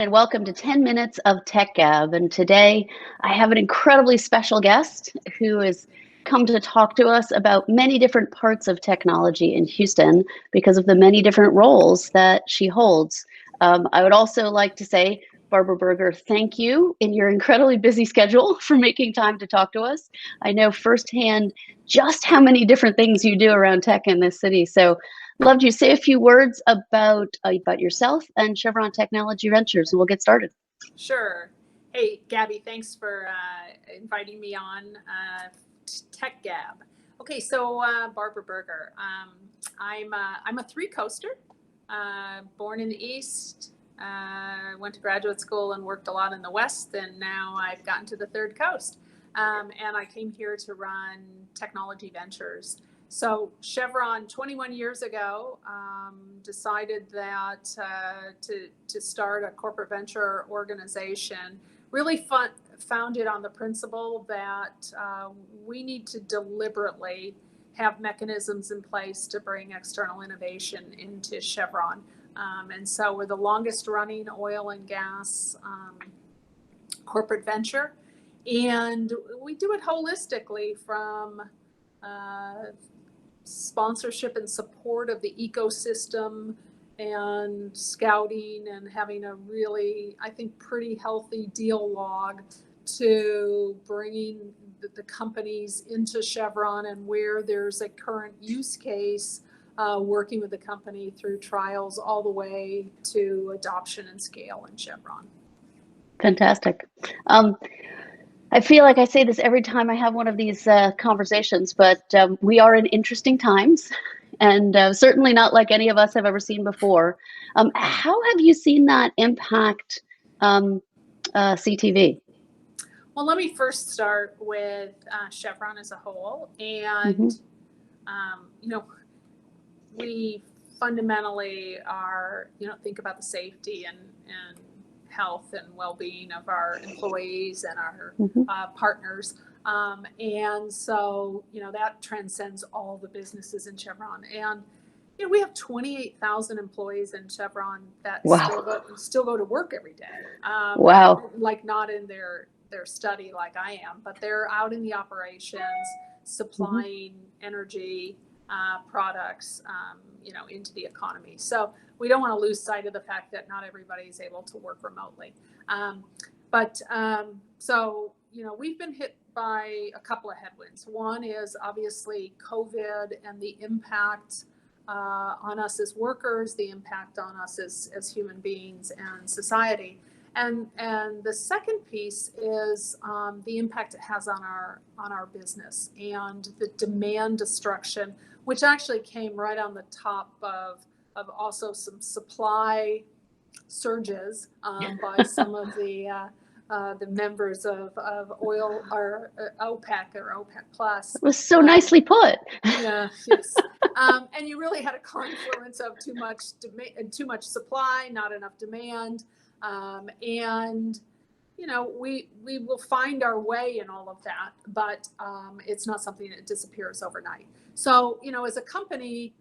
And welcome to 10 Minutes of Tech Gab. And today I have an incredibly special guest who has come to talk to us about many different parts of technology in Houston because of the many different roles that she holds. I would also like to say, Barbara Berger, thank you in your incredibly busy schedule for making time to talk to us. I know firsthand just how many different things you do around tech in this city. So loved you. Say a few words about yourself and Chevron Technology Ventures, and we'll get started. Sure. Hey, Gabby, thanks for inviting me on Tech Gab. Okay, so Barbara Berger. I'm a three-coaster, born in the East, went to graduate school and worked a lot in the West, and now I've gotten to the Third Coast. And I came here to run Technology Ventures. So Chevron, 21 years ago, decided that to start a corporate venture organization, really founded on the principle that we need to deliberately have mechanisms in place to bring external innovation into Chevron. And so we're the longest running oil and gas corporate venture. And we do it holistically from sponsorship and support of the ecosystem and scouting and having a really, I think, pretty healthy deal log to bringing the companies into Chevron and where there's a current use case, working with the company through trials all the way to adoption and scale in Chevron. Fantastic. I feel like I say this every time I have one of these conversations, but we are in interesting times and certainly not like any of us have ever seen before. How have you seen that impact CTV? Well, let me first start with Chevron as a whole. And, we fundamentally are, think about the safety and health and well-being of our employees and our partners. And so, that transcends all the businesses in Chevron. And, we have 28,000 employees in Chevron that still go to work every day. Wow. Like not in their study like I am, but they're out in the operations supplying energy products, into the economy. So we don't want to lose sight of the fact that not everybody is able to work remotely. So, we've been hit by a couple of headwinds. One is obviously COVID and the impact on us as workers, the impact on us as human beings and society. And the second piece is the impact it has on our business and the demand destruction, which actually came right on the top of also some supply surges by some of the members of oil or OPEC or OPEC plus. It was so nicely put. Yeah, yes. And you really had a confluence of too much supply, not enough demand. And we will find our way in all of that, but it's not something that disappears overnight. So, as a company,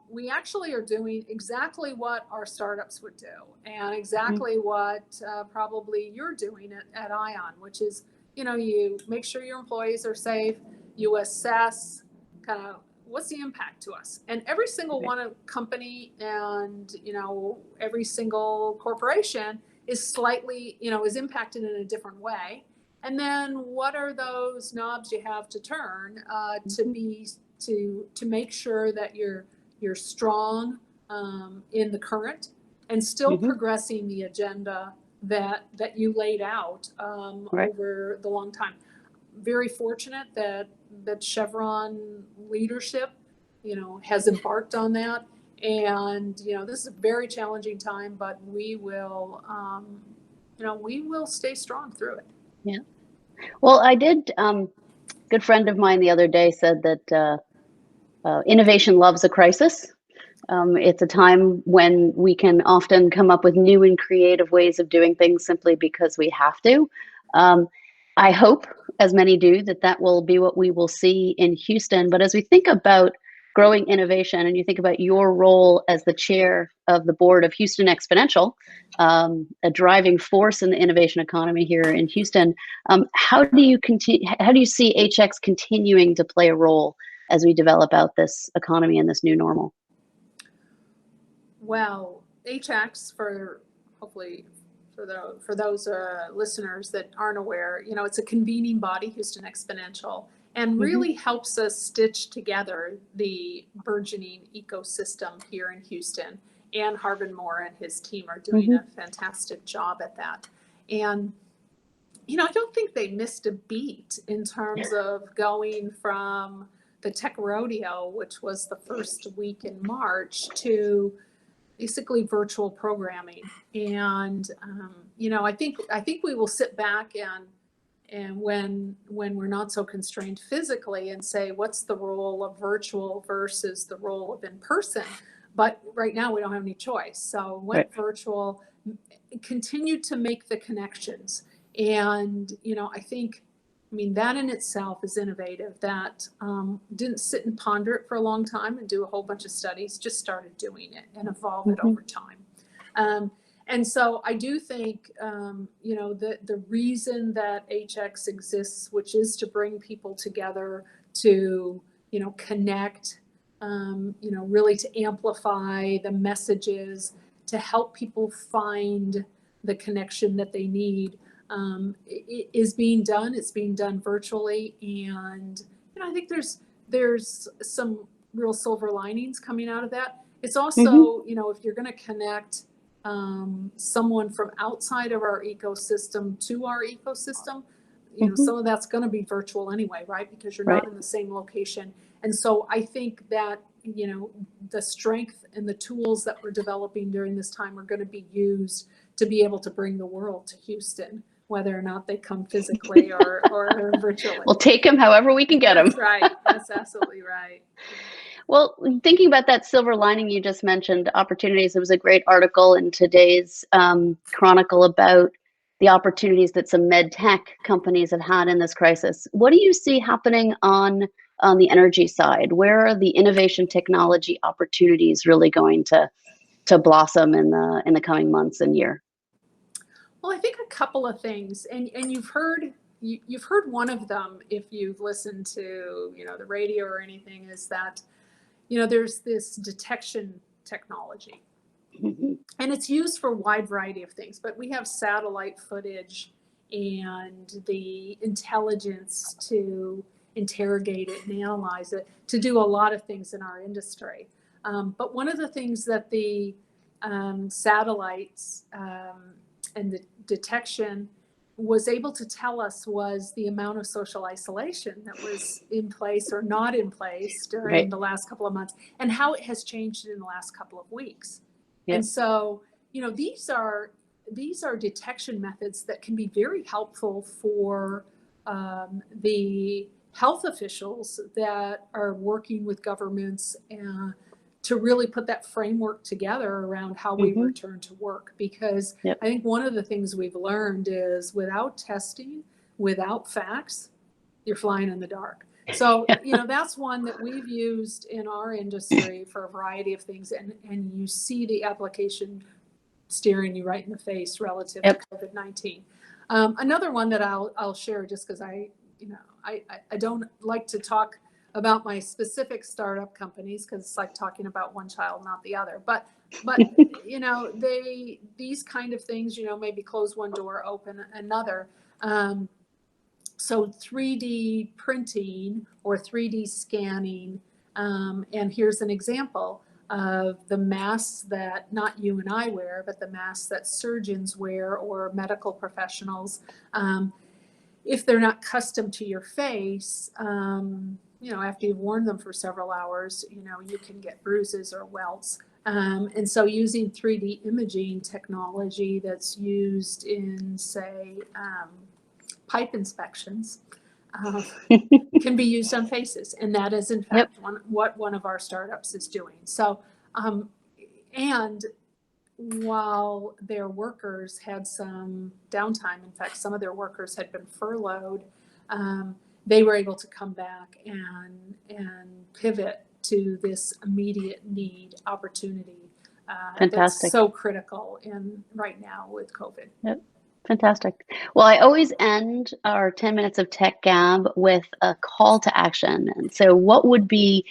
we actually are doing exactly what our startups would do and exactly what probably you're doing at ION, which is, you make sure your employees are safe, you assess kind of what's the impact to us. And every single one of company and, every single corporation is slightly, is impacted in a different way. And then what are those knobs you have to turn to make sure that you're strong in the current and still progressing the agenda that you laid out over the long time. Very fortunate that Chevron leadership, has embarked on that. And, this is a very challenging time, but we will stay strong through it. Yeah. Well, I did, good friend of mine the other day said that innovation loves a crisis. It's a time when we can often come up with new and creative ways of doing things simply because we have to. I hope, as many do, that will be what we will see in Houston. But as we think about growing innovation, and you think about your role as the chair of the board of Houston Exponential, a driving force in the innovation economy here in Houston, how do you continue? How do you see HX continuing to play a role as we develop out this economy and this new normal? Well, HX, for hopefully for those listeners that aren't aware, it's a convening body, Houston Exponential, and really helps us stitch together the burgeoning ecosystem here in Houston. And Harvin Moore and his team are doing a fantastic job at that. And I don't think they missed a beat in terms of going from the Tech Rodeo, which was the first week in March, to basically virtual programming. And I think we will sit back and when we're not so constrained physically and say, what's the role of virtual versus the role of in person? But right now we don't have any choice. So went virtual, continued to make the connections. And I mean, that in itself is innovative. That didn't sit and ponder it for a long time and do a whole bunch of studies, just started doing it and evolve it over time. And so I do think, the reason that HX exists, which is to bring people together, to, connect, really to amplify the messages, to help people find the connection that they need, it is being done. It's being done virtually, and I think there's some real silver linings coming out of that. It's also, if you're going to connect someone from outside of our ecosystem to our ecosystem, some of that's going to be virtual anyway, right? Because you're not in the same location. And so I think that the strength and the tools that we're developing during this time are going to be used to be able to bring the world to Houston, whether or not they come physically or virtually. We'll take them however we can get them. That's right. That's absolutely right. Well, thinking about that silver lining you just mentioned, opportunities, there was a great article in today's Chronicle about the opportunities that some med tech companies have had in this crisis. What do you see happening on the energy side? Where are the innovation technology opportunities really going to blossom in the coming months and year? Well, I think a couple of things, and you've heard one of them if you've listened to the radio or anything, is that there's this detection technology, and it's used for a wide variety of things. But we have satellite footage and the intelligence to interrogate it and analyze it to do a lot of things in our industry. But one of the things that the satellites and the detection was able to tell us was the amount of social isolation that was in place or not in place during the last couple of months, and how it has changed in the last couple of weeks. And so, these are detection methods that can be very helpful for the health officials that are working with governments to really put that framework together around how we return to work. Because I think one of the things we've learned is without testing, without facts, you're flying in the dark. So, that's one that we've used in our industry for a variety of things. And you see the application staring you right in the face relative to COVID-19. Another one that I'll share, just because I don't like to talk about my specific startup companies, because it's like talking about one child, not the other. But these kind of things, maybe close one door, open another. So 3D printing or 3D scanning, and here's an example of the masks that not you and I wear, but the masks that surgeons wear or medical professionals. If they're not custom to your face, after you've worn them for several hours, you can get bruises or welts. And so using 3D imaging technology that's used in, say, pipe inspections can be used on faces. And that is, in fact, what one of our startups is doing. So, and while their workers had some downtime, in fact, some of their workers had been furloughed, they were able to come back and pivot to this immediate need opportunity that's Fantastic. so critical in right now with COVID. Yep. Fantastic. Well, I always end our 10 minutes of Tech Gab with a call to action. And so what would be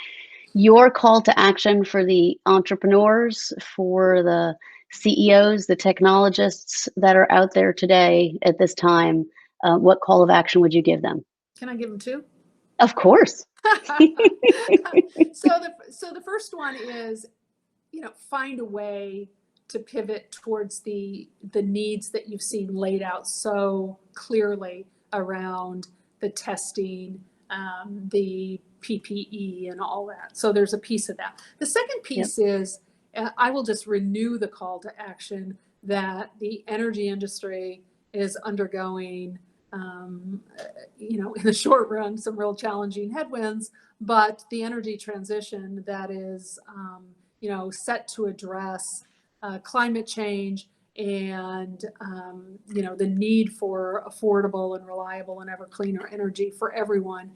your call to action for the entrepreneurs, for the CEOs, the technologists that are out there today at this time? What call of action would you give them? Can I give them two? Of course. So the first one is, find a way to pivot towards the needs that you've seen laid out so clearly around the testing, the PPE and all that. So there's a piece of that. The second piece is, I will just renew the call to action that the energy industry is undergoing, in the short run, some real challenging headwinds, but the energy transition that is, set to address climate change and the need for affordable and reliable and ever cleaner energy for everyone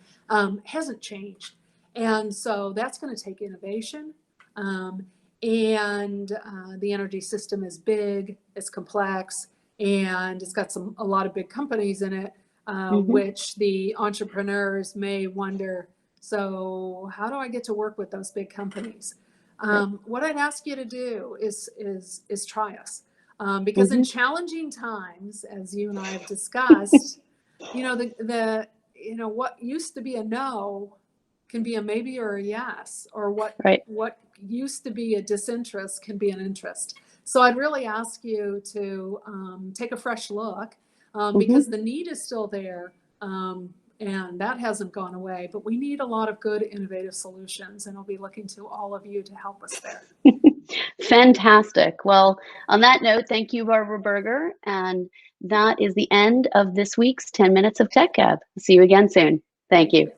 hasn't changed. And so that's going to take innovation. And the energy system is big, it's complex, and it's got a lot of big companies in it, which the entrepreneurs may wonder, so how do I get to work with those big companies? What I'd ask you to do is try us, because in challenging times, as you and I have discussed, what used to be a no can be a maybe or a yes, or what used to be a disinterest can be an interest. So I'd really ask you to take a fresh look, because the need is still there. And that hasn't gone away, but we need a lot of good, innovative solutions, and I'll be looking to all of you to help us there. Fantastic. Well, on that note, thank you, Barbara Berger. And that is the end of this week's 10 Minutes of Tech Gab. See you again soon. Thank you.